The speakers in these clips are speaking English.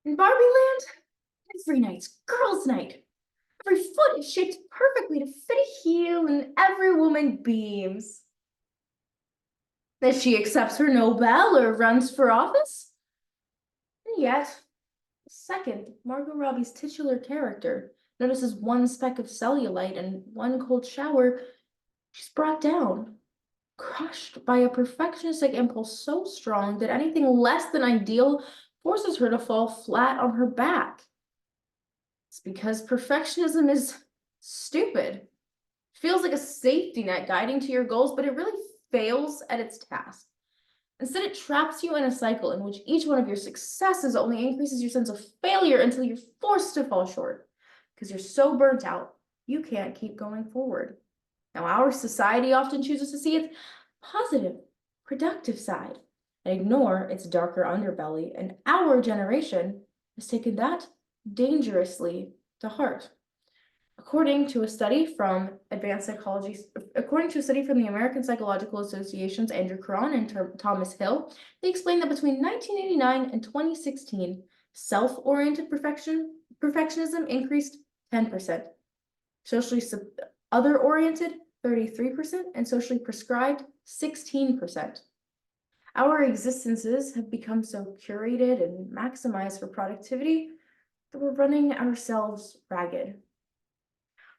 In Barbie Land, every night's girls' night. Every foot is shaped perfectly to fit a heel, and every woman beams. That she accepts her Nobel or runs for office? And yet, the second Margot Robbie's titular character notices one speck of cellulite and one cold shower, she's brought down, crushed by a perfectionistic impulse so strong that anything less than ideal forces her to fall flat on her back. It's because perfectionism is stupid. It feels like a safety net guiding to your goals, but it really fails at its task. Instead, it traps you in a cycle in which each one of your successes only increases your sense of failure until you're forced to fall short because you're so burnt out, you can't keep going forward. Now, our society often chooses to see its positive, productive side and ignore its darker underbelly, and our generation has taken that dangerously to heart. According to a study from the American Psychological Association's Andrew Cron and Thomas Hill, they explained that between 1989 and 2016, self-oriented perfectionism increased 10%, socially other-oriented 33%, and socially prescribed 16%. Our existences have become so curated and maximized for productivity that we're running ourselves ragged.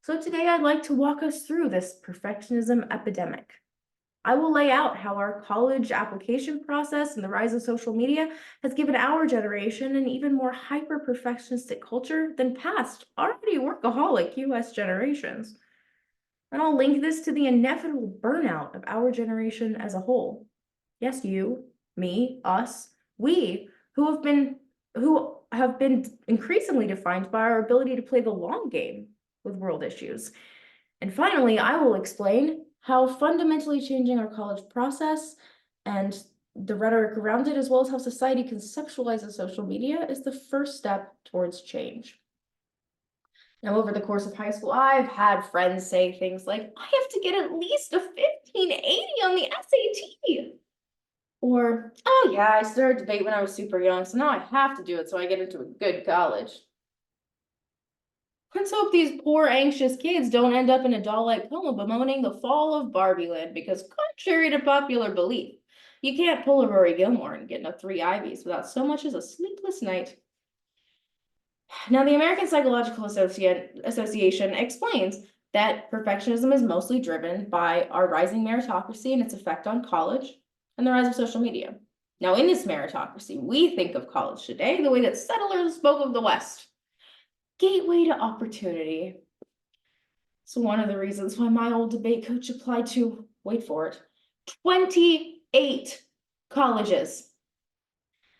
So today I'd like to walk us through this perfectionism epidemic. I will lay out how our college application process and the rise of social media has given our generation an even more hyper-perfectionistic culture than past, already workaholic US generations. And I'll link this to the inevitable burnout of our generation as a whole. Yes, you, me, us, we, who have been increasingly defined by our ability to play the long game with world issues. And finally, I will explain how fundamentally changing our college process and the rhetoric around it, as well as how society conceptualizes social media, is the first step towards change. Now, over the course of high school, I've had friends say things like, I have to get at least a 1580 on the SAT. Or, oh yeah, I started debate when I was super young, so now I have to do it so I get into a good college. Let's hope these poor anxious kids don't end up in a doll-like coma bemoaning the fall of Barbie Land, because contrary to popular belief, you can't pull a Rory Gilmore and get into 3 Ivies without so much as a sleepless night. Now, the American Psychological Association explains that perfectionism is mostly driven by our rising meritocracy and its effect on college and the rise of social media. Now, in this meritocracy, we think of college today the way that settlers spoke of the West. Gateway to opportunity. So one of the reasons why my old debate coach applied to, wait for it, 28 colleges.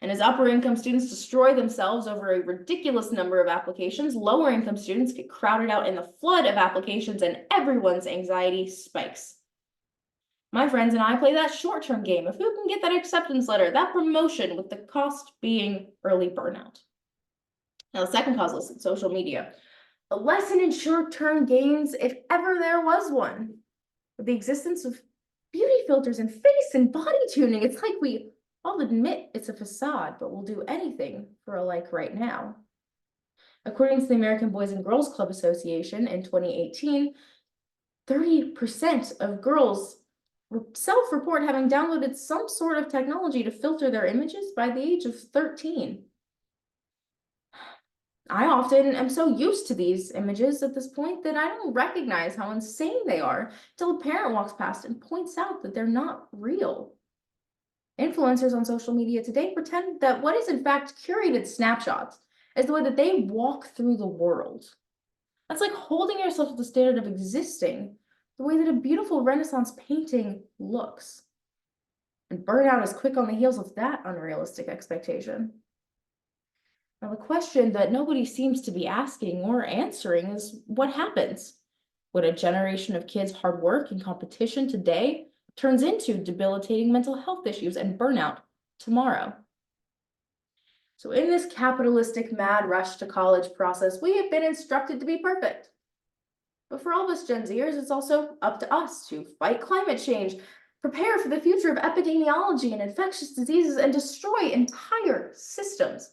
And as upper income students destroy themselves over a ridiculous number of applications, lower income students get crowded out in the flood of applications and everyone's anxiety spikes. My friends and I play that short-term game of who can get that acceptance letter, that promotion, with the cost being early burnout. Now, the second cause listed, social media. A lesson in short-term gains, if ever there was one. With the existence of beauty filters and face and body tuning, it's like we all admit it's a facade, but we'll do anything for a like right now. According to the American Boys and Girls Club Association in 2018, 30% of girls self-report having downloaded some sort of technology to filter their images by the age of 13. I often am so used to these images at this point that I don't recognize how insane they are until a parent walks past and points out that they're not real. Influencers on social media today pretend that what is in fact curated snapshots is the way that they walk through the world. That's like holding yourself to the standard of existing the way that a beautiful Renaissance painting looks. And burnout is quick on the heels of that unrealistic expectation. Now, the question that nobody seems to be asking or answering is, what happens when a generation of kids' hard work and competition today turns into debilitating mental health issues and burnout tomorrow? So in this capitalistic mad rush to college process, we have been instructed to be perfect. But for all of us Gen Zers, it's also up to us to fight climate change, prepare for the future of epidemiology and infectious diseases, and destroy entire systems.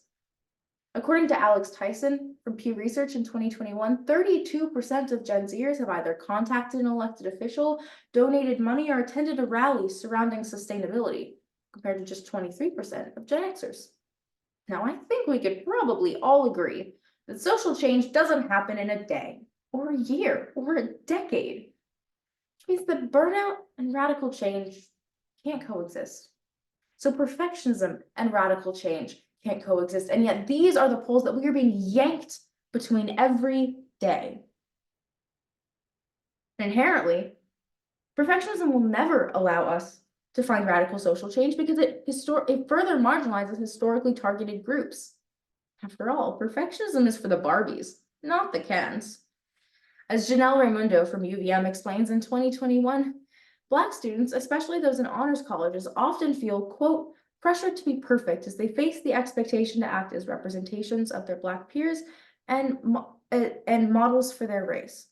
According to Alex Tyson from Pew Research in 2021, 32% of Gen Zers have either contacted an elected official, donated money, or attended a rally surrounding sustainability, compared to just 23% of Gen Xers. Now, I think we could probably all agree that social change doesn't happen in a day, or a year, or a decade, which means that burnout and radical change can't coexist. So perfectionism and radical change can't coexist, and yet these are the poles that we are being yanked between every day. Inherently, perfectionism will never allow us to find radical social change because it further marginalizes historically targeted groups. After all, perfectionism is for the Barbies, not the Kens. As Janelle Raimundo from UVM explains in 2021, Black students, especially those in honors colleges, often feel, quote, pressured to be perfect as they face the expectation to act as representations of their Black peers and models for their race.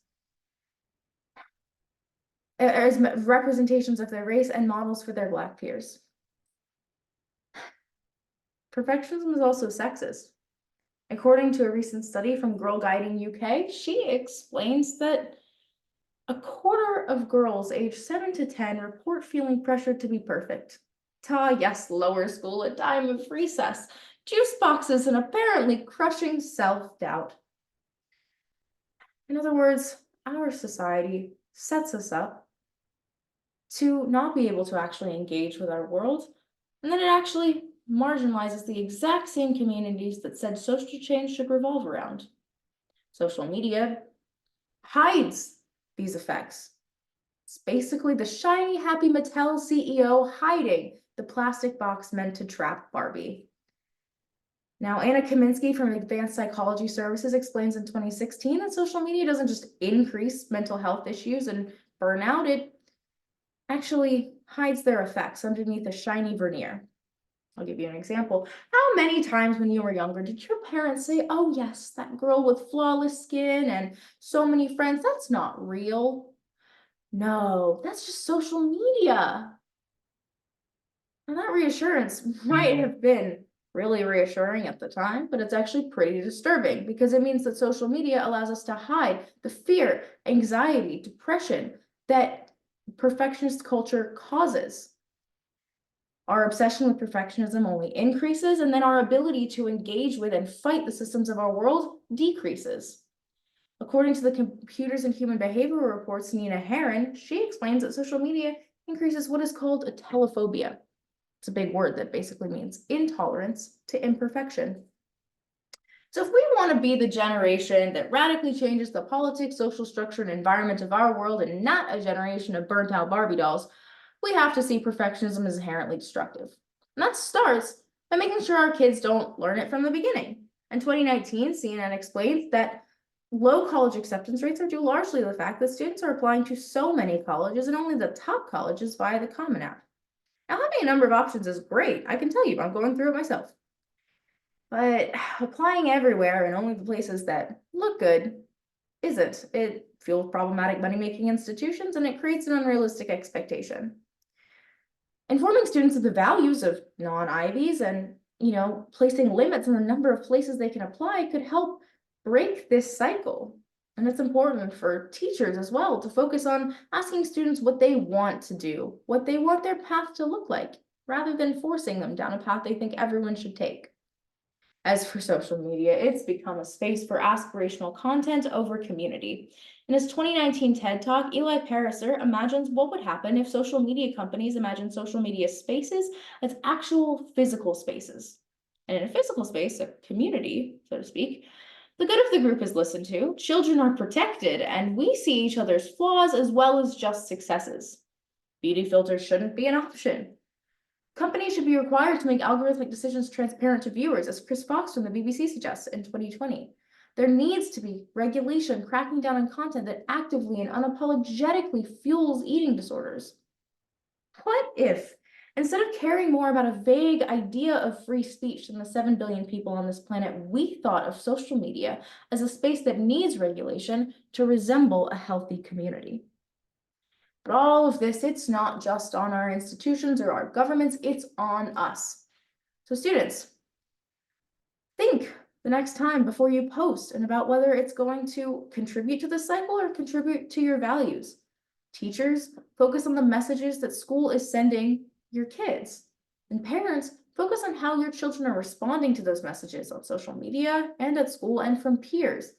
As representations of their race and models for their Black peers. Perfectionism is also sexist. According to a recent study from Girl Guiding UK, she explains that a quarter of girls aged 7 to 10 report feeling pressured to be perfect. Yes, lower school, a time of recess, juice boxes, and apparently crushing self-doubt. In other words, our society sets us up to not be able to actually engage with our world, and then it actually marginalizes the exact same communities that said social change should revolve around. Social media hides these effects. It's basically the shiny, happy Mattel CEO hiding the plastic box meant to trap Barbie. Now, Anna Kaminsky from Advanced Psychology Services explains in 2016 that social media doesn't just increase mental health issues and burnout, it actually hides their effects underneath a shiny veneer. I'll give you an example. How many times when you were younger did your parents say, oh yes, that girl with flawless skin and so many friends, that's not real? No, that's just social media. And that reassurance might have been really reassuring at the time, but it's actually pretty disturbing because it means that social media allows us to hide the fear, anxiety, depression that perfectionist culture causes. Our obsession with perfectionism only increases, and then our ability to engage with and fight the systems of our world decreases. According to the Computers and Human Behavior Report's Nina Herron, she explains that social media increases what is called a telephobia. It's a big word that basically means intolerance to imperfection. So if we want to be the generation that radically changes the politics, social structure, and environment of our world, and not a generation of burnt out Barbie dolls, we have to see perfectionism as inherently destructive. And that starts by making sure our kids don't learn it from the beginning. In 2019, CNN explained that low college acceptance rates are due largely to the fact that students are applying to so many colleges and only the top colleges via the Common App. Now, having a number of options is great. I can tell you, I'm going through it myself. But applying everywhere and only the places that look good isn't. It fuels problematic money-making institutions and it creates an unrealistic expectation. Informing students of the values of non-Ivies and, placing limits on the number of places they can apply could help break this cycle. And it's important for teachers as well to focus on asking students what they want to do, what they want their path to look like, rather than forcing them down a path they think everyone should take. As for social media, it's become a space for aspirational content over community. In his 2019 TED Talk, Eli Pariser imagines what would happen if social media companies imagine social media spaces as actual physical spaces. And in a physical space, a community, so to speak, the good of the group is listened to, children are protected, and we see each other's flaws as well as just successes. Beauty filters shouldn't be an option. Companies should be required to make algorithmic decisions transparent to viewers, as Chris Fox from the BBC suggests in 2020. There needs to be regulation cracking down on content that actively and unapologetically fuels eating disorders. What if, instead of caring more about a vague idea of free speech than the 7 billion people on this planet, we thought of social media as a space that needs regulation to resemble a healthy community? But all of this, it's not just on our institutions or our governments, it's on us. So students, think the next time before you post and about whether it's going to contribute to the cycle or contribute to your values. Teachers, focus on the messages that school is sending your kids. And parents, focus on how your children are responding to those messages on social media and at school and from peers.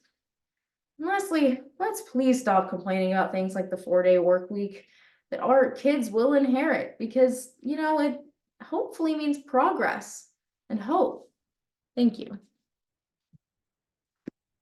And lastly, let's please stop complaining about things like the 4-day work week that our kids will inherit because, it hopefully means progress and hope. Thank you.